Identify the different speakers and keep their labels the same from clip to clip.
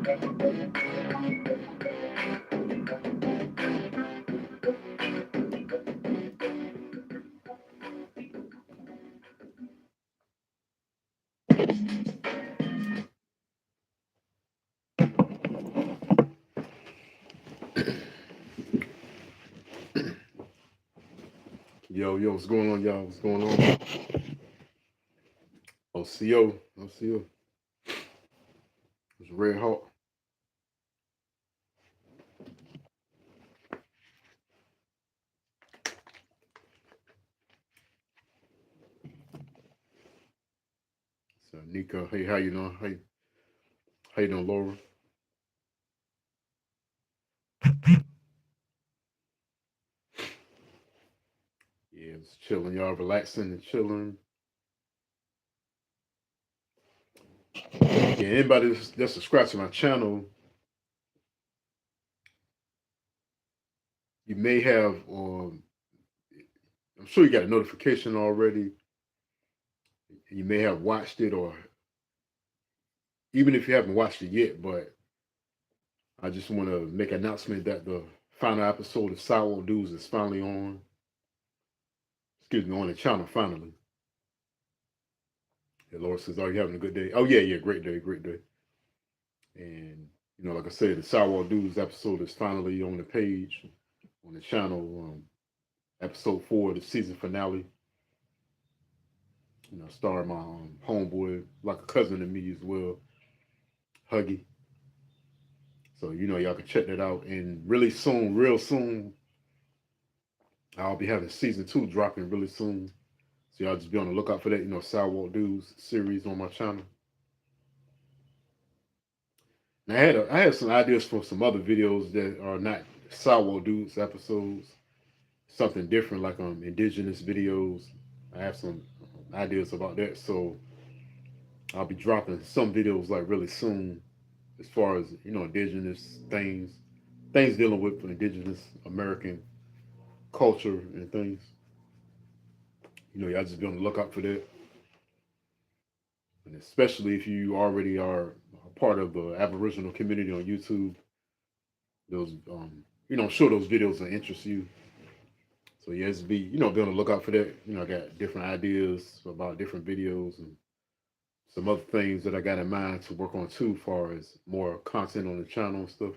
Speaker 1: Yo, what's going on, y'all? What's going on? OCO. It's RedHawk. So Nico, hey, how you doing? How you doing, Laura? Yeah, it's chilling, y'all, relaxing and chilling. Yeah, anybody that's subscribed to my channel, you may have, I'm sure you got a notification already. You may have watched it, or even if you haven't watched it yet, but I just want to make an announcement that the final episode of Sour Dudes is finally on. Excuse me, on the channel finally. Yeah, Laura says, "Are you having a good day?" Oh yeah, great day, great day. And like I said, the Sour Dudes episode is finally on the page on the channel. Episode 4, the season finale. Starring my homeboy, like a cousin to me as well, Huggy. So y'all can check that out. And really soon, real soon, I'll be having season 2 dropping really soon. So y'all just be on the lookout for that. Sidewalk Dudes series on my channel. And I had some ideas for some other videos that are not Sidewalk Dudes episodes. Something different, like indigenous videos. I have some ideas about that. So I'll be dropping some videos like really soon, as far as indigenous things dealing with indigenous American culture and things. Y'all just be on the lookout for that. And especially if you already are a part of the Aboriginal community on YouTube, those I'm sure those videos will interest you. So yeah, just be on the lookout for that. I got different ideas about different videos and some other things that I got in mind to work on too, far as more content on the channel and stuff.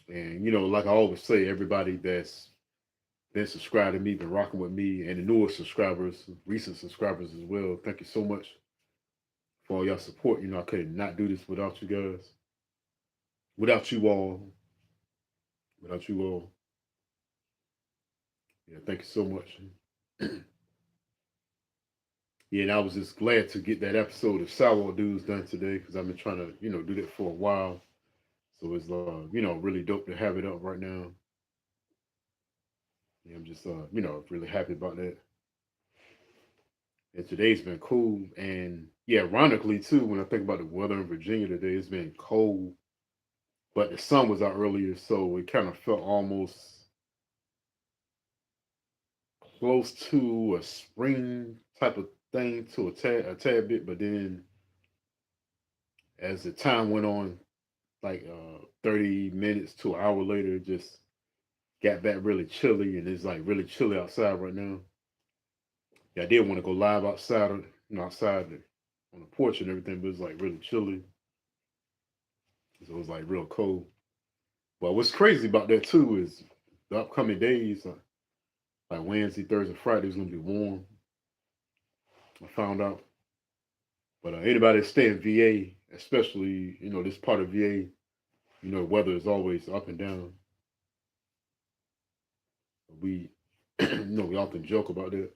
Speaker 1: And like I always say, everybody that's been subscribed to me, been rocking with me, and the newer subscribers, recent subscribers as well. Thank you so much for all y'all support. I could not do this without you guys, without you all, without you all. Yeah, thank you so much. Yeah, and I was just glad to get that episode of Sour Dudes done today, because I've been trying to, do that for a while. So it's, really dope to have it up right now. Yeah, I'm just, really happy about that. And today's been cool. And yeah, ironically too, when I think about the weather in Virginia today, it's been cold, but the sun was out earlier, so it kind of felt almost close to a spring type of thing to a tad bit. But then as the time went on, like 30 minutes to an hour later, it just got back really chilly, and it's like really chilly outside right now. Yeah, I did want to go live outside, on the porch and everything, but it's like really chilly. So it was like real cold. But what's crazy about that too is the upcoming days, like Wednesday, Thursday, Friday, is gonna be warm. I found out. But anybody that stay in VA, especially this part of VA, weather is always up and down. We, we often joke about that.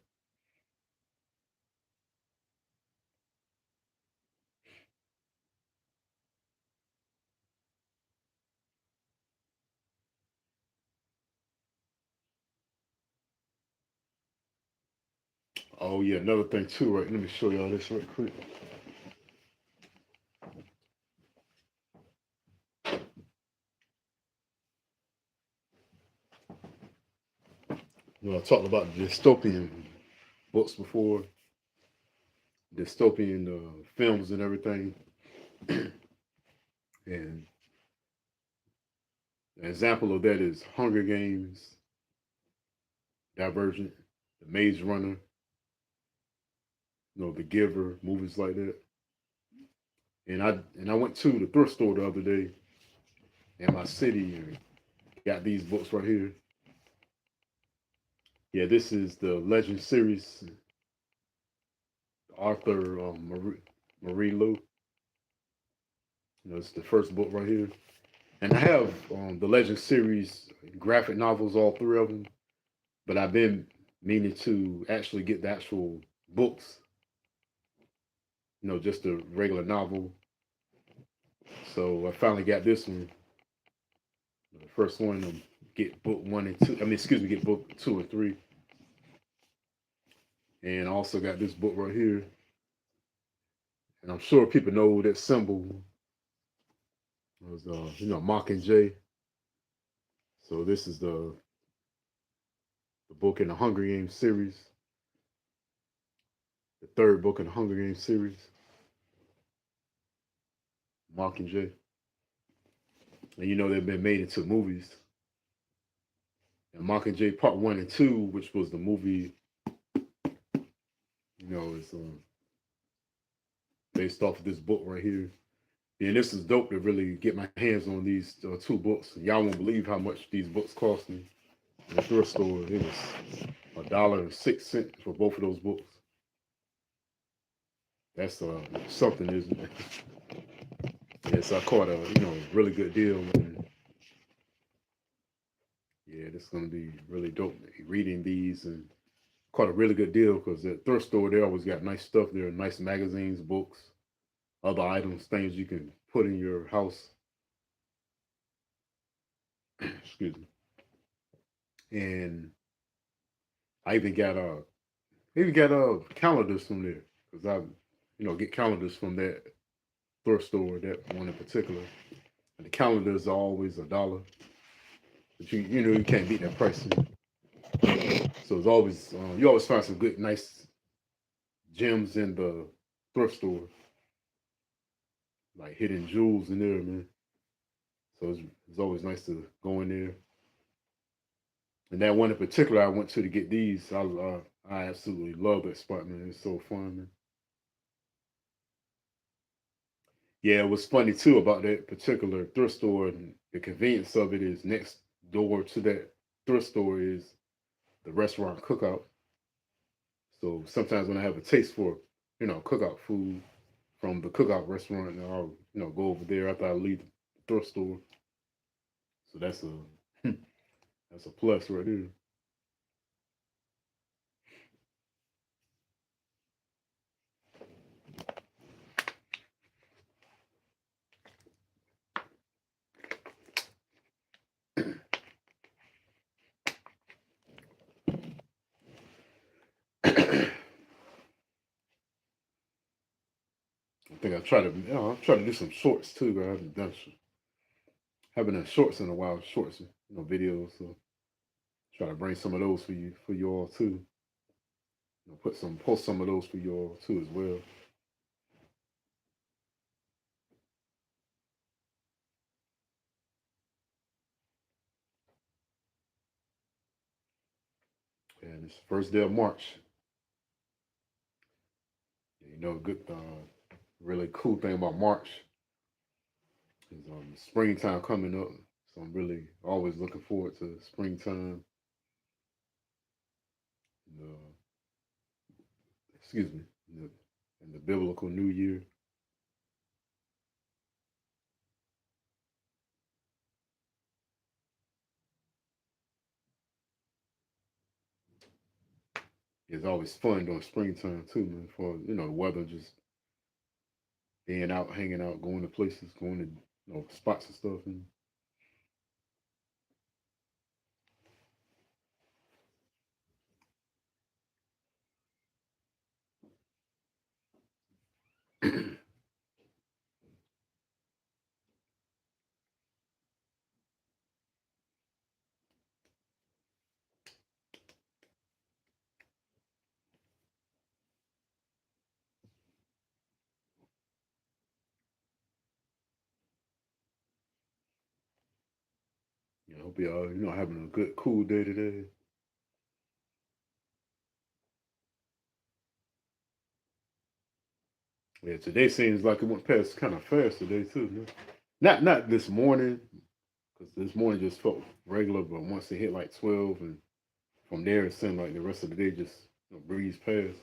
Speaker 1: Oh yeah, another thing too, right? Let me show y'all this right quick. I talked about dystopian books before, dystopian films and everything. And an example of that is Hunger Games, Divergent, The Maze Runner, The Giver, movies like that. And I went to the thrift store the other day in my city and got these books right here. Yeah, this is the Legend series, Arthur Marie Lou. It's the first book right here. And I have the Legend series graphic novels, all three of them. But I've been meaning to actually get the actual books, just a regular novel. So I finally got this one. The first one, get book one and two. I mean, excuse me, get book two and three. And I also got this book right here. And I'm sure people know that symbol was, Mockingjay. So this is the book in the Hunger Games series, the third book in the Hunger Games series, Mockingjay. And they've been made into movies. And Mockingjay Part 1 and 2, which was the movie, is based off of this book right here. And this is dope to really get my hands on these two books. Y'all won't believe how much these books cost me. In the thrift store, it was $1.06 for both of those books. That's something, isn't it? Yes, I caught a really good deal. And yeah, this is gonna be really dope. Reading these and caught a really good deal because at thrift store they always got nice stuff there, nice magazines, books, other items, things you can put in your house. Excuse me. And I even got calendars from there because I get calendars from that thrift store, that one in particular. And the calendars are always $1, but you can't beat that price. So it's always you always find some good, nice gems in the thrift store, like hidden jewels in there, man. So it's always nice to go in there. And that one in particular I went to get these, I absolutely love that spot, man. It's so fun, man. Yeah, it was funny too about that particular thrift store. And the convenience of it is next door to that thrift store is the restaurant cookout. So sometimes when I have a taste for, cookout food from the cookout restaurant, I'll, go over there after I leave the thrift store. So that's a that's a plus right there. I think I try to do some shorts too, but I haven't done shorts in a while. Shorts, videos. So try to bring some of those for you all too. Post some of those for you all too as well. And it's first day of March. Good, really cool thing about March is springtime coming up. So I'm really always looking forward to springtime. And, excuse me, and the biblical New Year. It's always fun during springtime too, man. For the weather, just being out, hanging out, going to places, going to spots and stuff. And Hope y'all, having a good, cool day today. Yeah, today seems like it went past kind of fast today too. No? Not this morning, because this morning just felt regular, but once it hit like 12, and from there it seemed like the rest of the day just breezed past.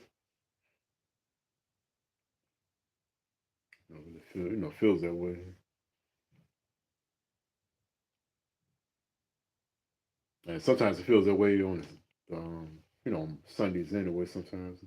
Speaker 1: It feels that way. And sometimes it feels that way on Sundays anyway. Sometimes.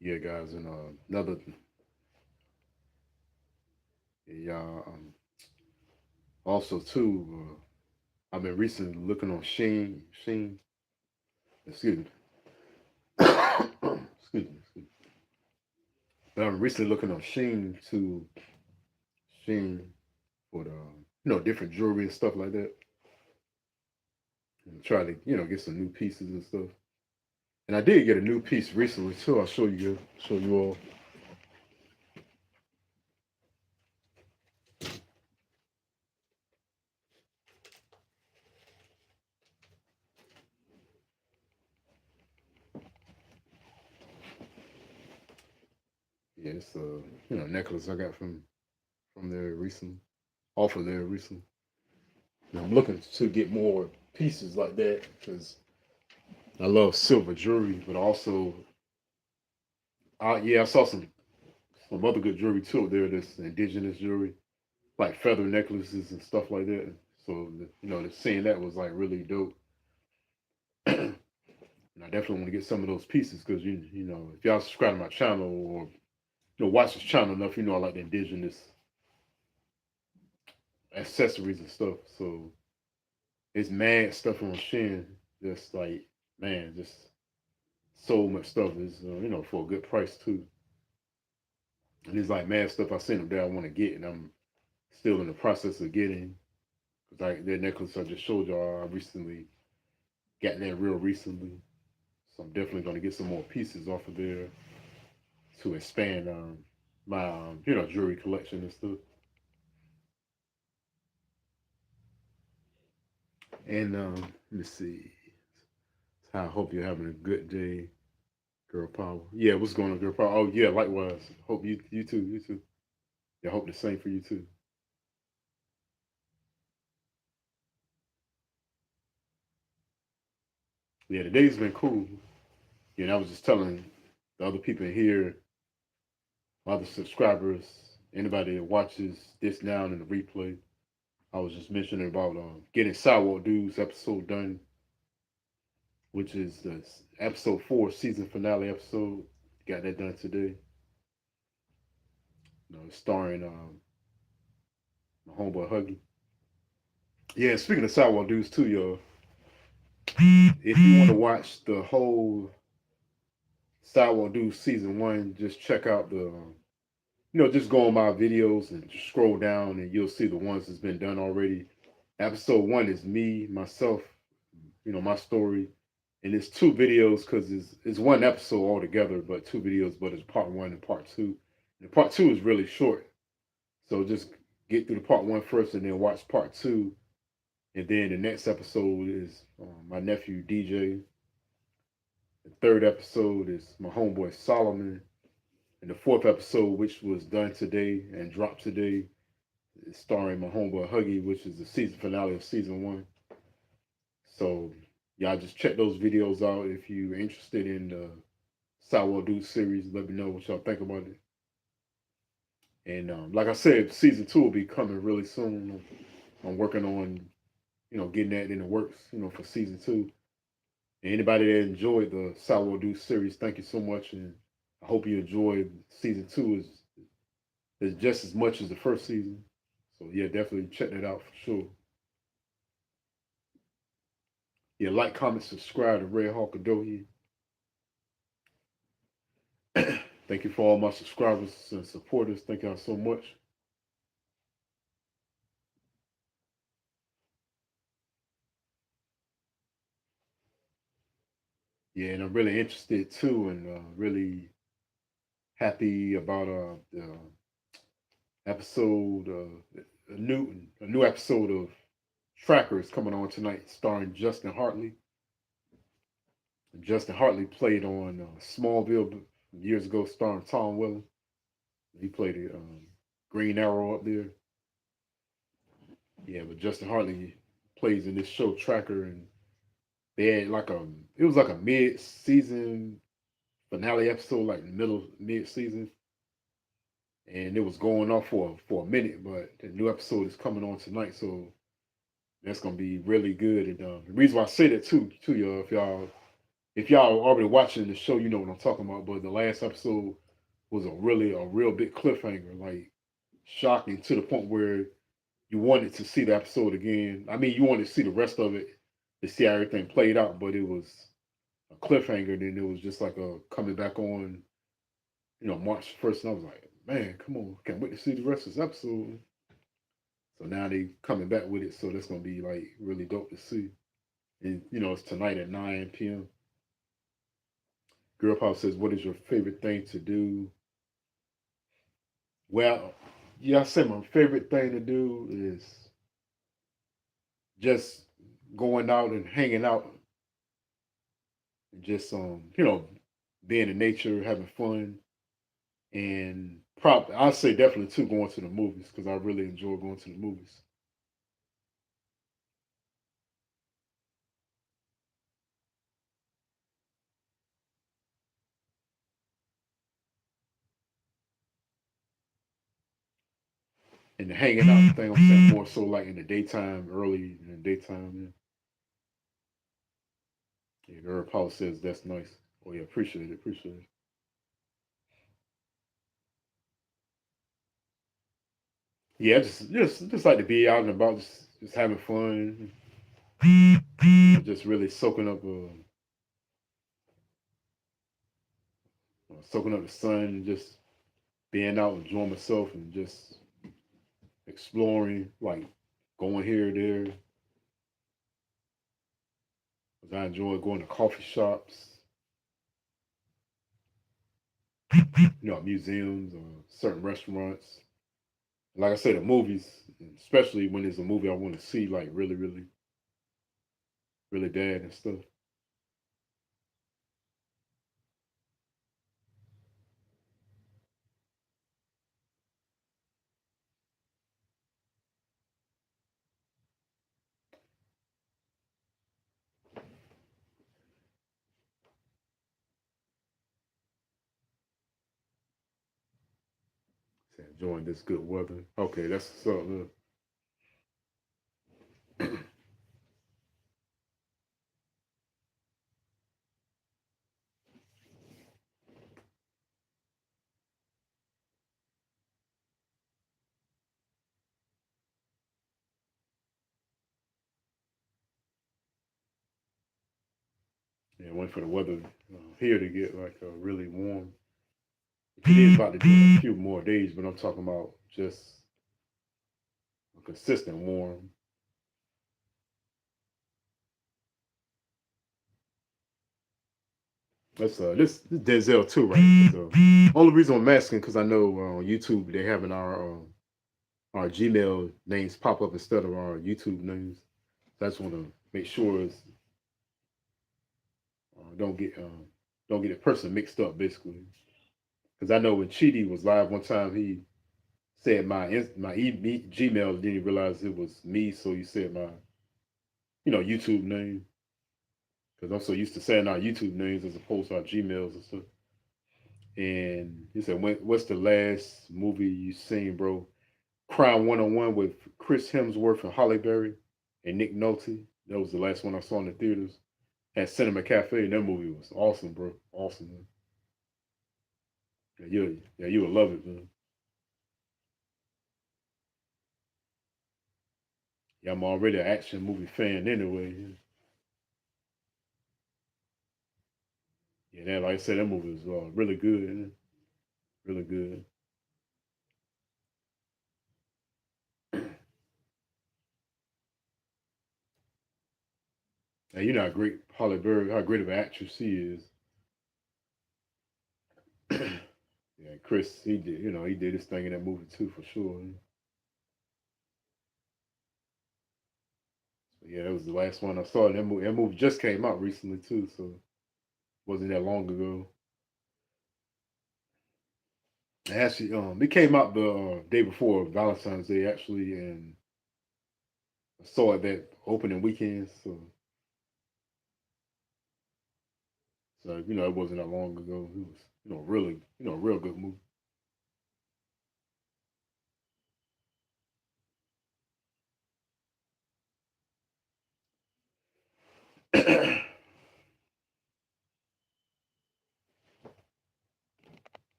Speaker 1: Yeah, guys, and another, yeah, also too. I've been recently looking on Sheen. Excuse me. Excuse me. Excuse me. But I'm recently looking on Sheen for the different jewelry and stuff like that, and try to get some new pieces and stuff. And I did get a new piece recently too. I'll show you all. Yeah, it's a necklace I got from there recently, off of there recently. And I'm looking to get more pieces like that because I love silver jewelry, but also, I saw some other good jewelry too there. This indigenous jewelry, like feather necklaces and stuff like that. So seeing that was like really dope. And I definitely want to get some of those pieces because if y'all subscribe to my channel or watch this channel enough, I like the indigenous accessories and stuff. So it's mad stuff on Shin. Just like, man, just so much stuff is for a good price too. And it's like mad stuff I seen them there I want to get, and I'm still in the process of getting. Cause like that necklace I just showed y'all, I recently got that real recently. So I'm definitely gonna get some more pieces off of there to expand my jewelry collection and stuff. And let me see. I hope you're having a good day, girl power. Yeah, what's going on, girl power? Oh yeah, likewise. Hope you too, you too. Yeah, hope the same for you too. Yeah, the day's been cool. Yeah, and I was just telling the other people in here, my other subscribers, anybody that watches this now in the replay. I was just mentioning about getting Sidewalk Dudes episode done, which is the episode 4 season finale episode. Got that done today. Starring my homeboy Huggy. Yeah, speaking of Sidewalk Dudes too, y'all. If you want to watch the whole Sidewalk Dudes season 1, just check out the just go on my videos and just scroll down and you'll see the ones that's been done already. Episode 1 is me, myself, my story. And it's 2 videos because it's one episode altogether, but 2 videos, but it's part 1 and part 2. And part 2 is really short. So just get through the part 1 first and then watch part 2. And then the next episode is my nephew DJ. The third episode is my homeboy Solomon. And the fourth episode, which was done today and dropped today, starring my homeboy Huggy, which is the season finale of season 1. So Y'all just check those videos out if you're interested in the Sour Dude series. Let me know what y'all think about it. And like I said, season 2 will be coming really soon. I'm working on, getting that in the works, for season 2. And anybody that enjoyed the Sour Dude series, thank you so much. And I hope you enjoyed season 2 is just as much as the first season. So yeah, definitely check that out for sure. Yeah, like, comment, subscribe to RedHawk Adohi. Thank you for all my subscribers and supporters. Thank y'all so much. Yeah, and I'm really interested too, and really happy about the episode, a new episode of Tracker is coming on tonight, starring Justin Hartley. Justin Hartley played on Smallville years ago, starring Tom Welling. He played the Green Arrow up there. Yeah, but Justin Hartley plays in this show Tracker, and they had it was like a mid-season finale episode, like middle mid-season, and it was going off for a minute. But the new episode is coming on tonight, so that's gonna be really good. And the reason why I say that too, y'all, if y'all are already watching the show, you know what I'm talking about. But the last episode was a real big cliffhanger, like shocking to the point where you wanted to see the episode again. I mean, you wanted to see the rest of it to see how everything played out, but it was a cliffhanger. Then it was just like a coming back on, March 1st, and I was like, man, come on, can't wait to see the rest of this episode. So now they coming back with it, so that's gonna be like really dope to see. And it's tonight at 9 p.m. Girl Pop says, "What is your favorite thing to do?" Well, yeah, I said my favorite thing to do is just going out and hanging out, and just being in nature, having fun, and probably I'd say definitely too going to the movies because I really enjoy going to the movies. And the hanging out thing, I'm saying more so like in the daytime, early in the daytime. Yeah, Girl Paul says that's nice. Oh yeah, appreciate it, appreciate it. Yeah, just like to be out and about, just having fun, just really soaking up the sun, just being out, enjoying myself, and just exploring, like going here, there. 'Cause I enjoy going to coffee shops, museums or certain restaurants. Like I said, the movies, especially when there's a movie I want to see, like really, really, really bad and stuff. So enjoying this good weather. Okay, that's something. Yeah, wait for the weather here to get like really warm. It is about to do in a few more days, but I'm talking about just a consistent warm. That's this Denzel too, right? So only reason I'm asking because I know on YouTube they having our Gmail names pop up instead of our YouTube names. So I just want to make sure uh, don't get um, don't get a person mixed up basically. Because I know when Chidi was live one time, he said my Gmail, didn't realize it was me, so he said my YouTube name. because I'm so used to saying our YouTube names as opposed to our Gmails and stuff. And he said, "What's the last movie you seen, bro?" Crime 101 with Chris Hemsworth and Holly Berry and Nick Nolte. That was the last one I saw in the theaters at Cinema Cafe, and that movie was awesome, bro. Awesome, man. Yeah, you would love it, man. Yeah, I'm already an action movie fan anyway. Yeah, that like I said, that movie was really good, really good. And you know how great Holly Berry, how great of an actress she is. Yeah, Chris, he did, he did his thing in that movie too, for sure. So, yeah, that was the last one I saw. That movie just came out recently too, so it wasn't that long ago. Actually, it came out the day before Valentine's Day, actually, and I saw it that opening weekend. So it wasn't that long ago. It was, really, a real good movie.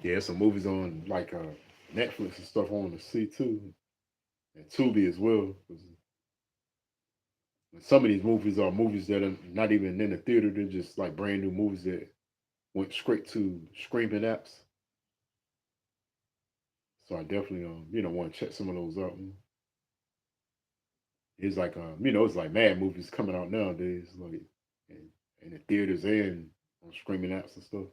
Speaker 1: Yeah, some movies on like Netflix and stuff on to see too, and Tubi as well. 'Cause some of these movies are movies that are not even in the theater. They're just like brand new movies that went straight to streaming apps. So I definitely want to check some of those out. It's like it's like mad movies coming out nowadays, like in the theaters and on streaming apps and stuff.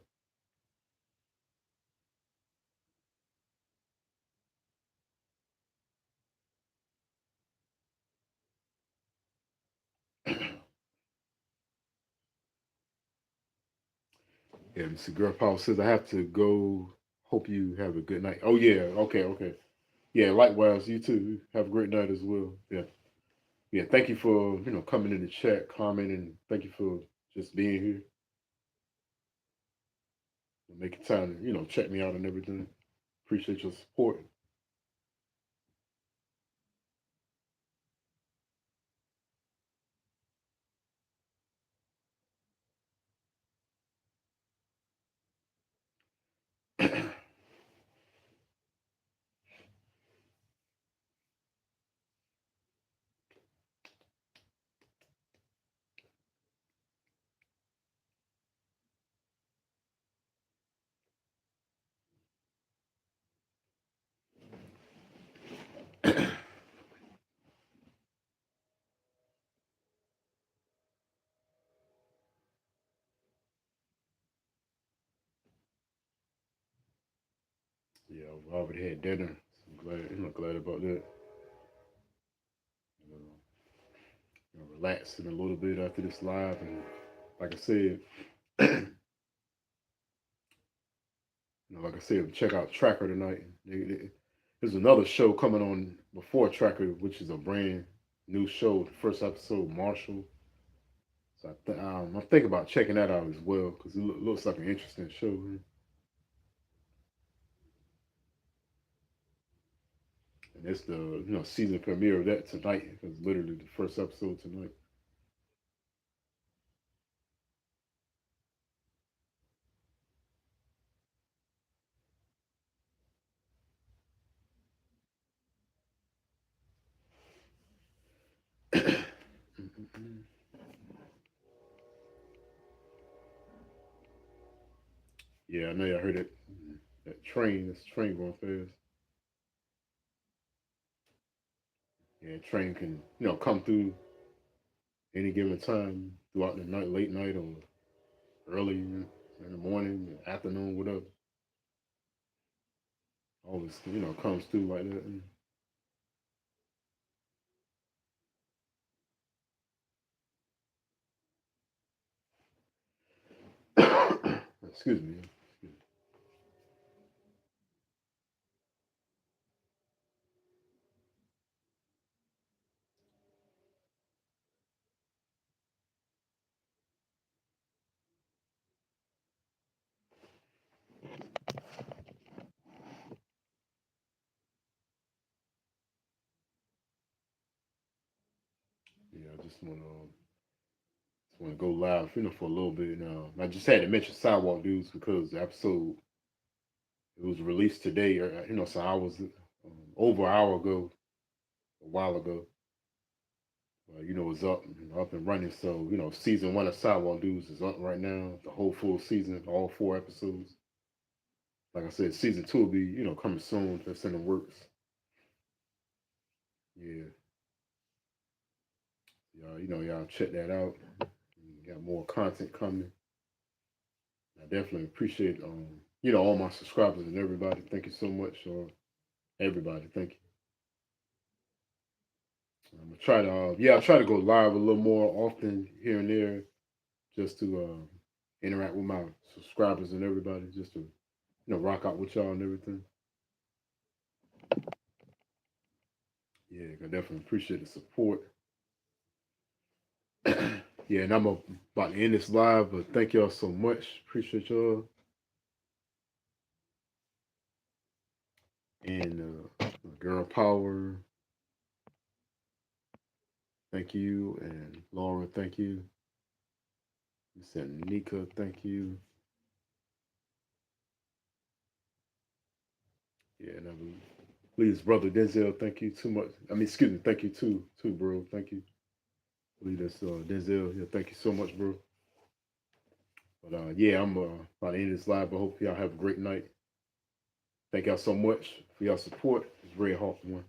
Speaker 1: Yeah, Mr. Girl Power says I have to go. Hope you have a good night. Oh yeah, okay, okay. Yeah, likewise, you too. Have a great night as well. Yeah. Yeah, thank you for, coming in the chat, commenting. Thank you for just being here and making time to, check me out and everything. Appreciate your support. Yeah, I already had dinner. So I'm glad, glad about that. Relaxing a little bit after this live, and like I said, like I said, check out Tracker tonight. There's another show coming on before Tracker, which is a brand new show. The first episode, Marshall. So I'm thinking about checking that out as well because it looks like an interesting show. And it's the season premiere of that tonight. It's literally the first episode tonight. Yeah, I know y'all heard it. That train, this train going fast. Yeah, train can come through any given time throughout the night, late night or early in the morning, afternoon, whatever. Always comes through like that. Excuse me. just want to go live, for a little bit. And I just had to mention Sidewalk Dudes because the episode it was released today, or so I was over an hour ago, a while ago. It's up and running. So season one of Sidewalk Dudes is up right now. The whole full season, all 4 episodes. Like I said, season two will be coming soon. That's in the works. Yeah, y'all check that out. We got more content coming. I definitely appreciate all my subscribers and everybody. Thank you so much, everybody. Thank you. I'm gonna try to I try to go live a little more often here and there, just to interact with my subscribers and everybody, just to rock out with y'all and everything. Yeah, I definitely appreciate the support. Yeah, and I'm about to end this live, but thank y'all so much. Appreciate y'all. And Girl Power, thank you. And Laura, thank you. Miss Nika, thank you. Yeah, and I please, brother Denzel, thank you too much. I mean, excuse me, thank you too, bro. Thank you. I believe that's Denzel. Yeah, thank you so much, bro. But yeah, I'm about to end this live. I hope y'all have a great night. Thank y'all so much for y'all support. It's RedHawk 1.